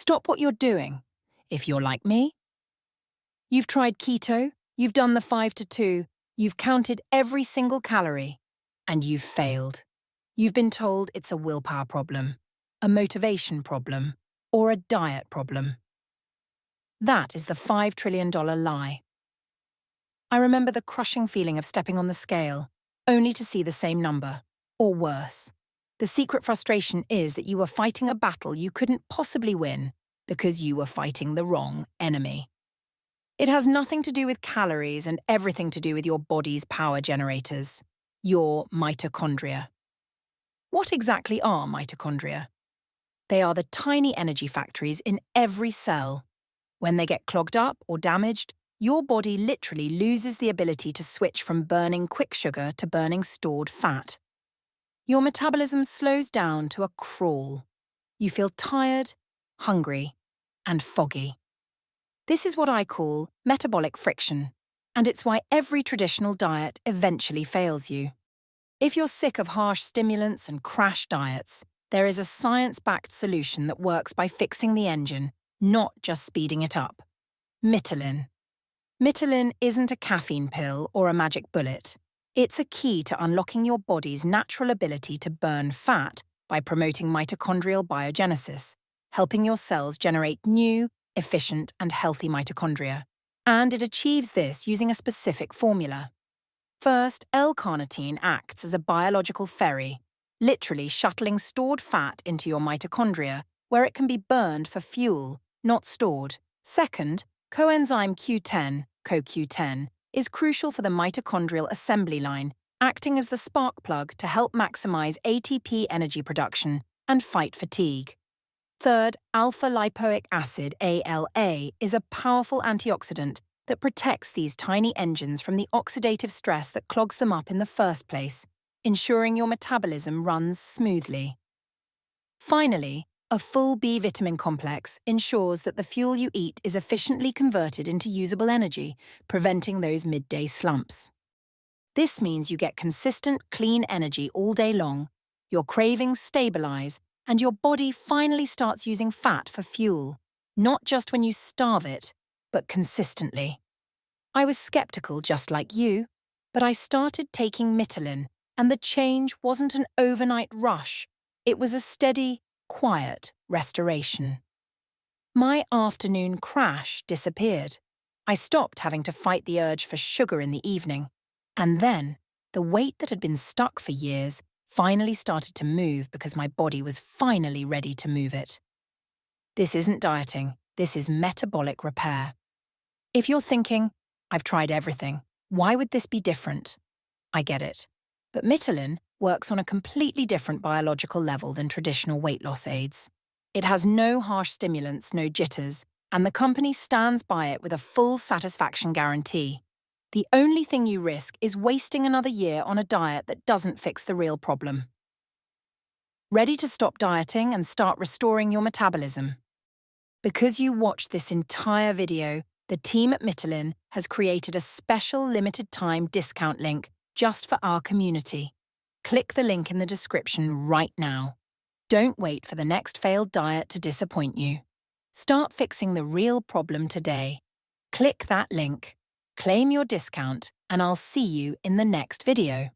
Stop what you're doing, if you're like me. You've tried keto, you've done the 5 to 2, you've counted every single calorie, and you've failed. You've been told it's a willpower problem, a motivation problem, or a diet problem. That is the $5 trillion lie. I remember the crushing feeling of stepping on the scale, only to see the same number, or worse. The secret frustration is that you were fighting a battle you couldn't possibly win because you were fighting the wrong enemy. It has nothing to do with calories and everything to do with your body's power generators, your mitochondria. What exactly are mitochondria? They are the tiny energy factories in every cell. When they get clogged up or damaged, your body literally loses the ability to switch from burning quick sugar to burning stored fat. Your metabolism slows down to a crawl. You feel tired, hungry, and foggy. This is what I call metabolic friction, and it's why every traditional diet eventually fails you. If you're sick of harsh stimulants and crash diets, there is a science-backed solution that works by fixing the engine, not just speeding it up. Mitolyn. Mitolyn isn't a caffeine pill or a magic bullet. It's a key to unlocking your body's natural ability to burn fat by promoting mitochondrial biogenesis, helping your cells generate new, efficient, and healthy mitochondria. And it achieves this using a specific formula. First, L-carnitine acts as a biological ferry, literally shuttling stored fat into your mitochondria, where it can be burned for fuel, not stored. Second, coenzyme Q10, CoQ10, is crucial for the mitochondrial assembly line, acting as the spark plug to help maximize ATP energy production and fight fatigue. Third, alpha-lipoic acid, ALA, is a powerful antioxidant that protects these tiny engines from the oxidative stress that clogs them up in the first place, ensuring your metabolism runs smoothly. Finally, a full B vitamin complex ensures that the fuel you eat is efficiently converted into usable energy, preventing those midday slumps. This means you get consistent, clean energy all day long, your cravings stabilize, and your body finally starts using fat for fuel, not just when you starve it, but consistently. I was skeptical just like you, but I started taking Mitolyn, and the change wasn't an overnight rush. It was a steady, quiet restoration. My afternoon crash disappeared. I stopped having to fight the urge for sugar in the evening. And then, the weight that had been stuck for years finally started to move because my body was finally ready to move it. This isn't dieting, this is metabolic repair. If you're thinking, I've tried everything, why would this be different? I get it. But Mitolyn works on a completely different biological level than traditional weight loss aids. It has no harsh stimulants, no jitters, and the company stands by it with a full satisfaction guarantee. The only thing you risk is wasting another year on a diet that doesn't fix the real problem. Ready to stop dieting and start restoring your metabolism? Because you watched this entire video, the team at Mitolyn has created a special limited-time discount link just for our community. Click the link in the description right now. Don't wait for the next failed diet to disappoint you. Start fixing the real problem today. Click that link, claim your discount, and I'll see you in the next video.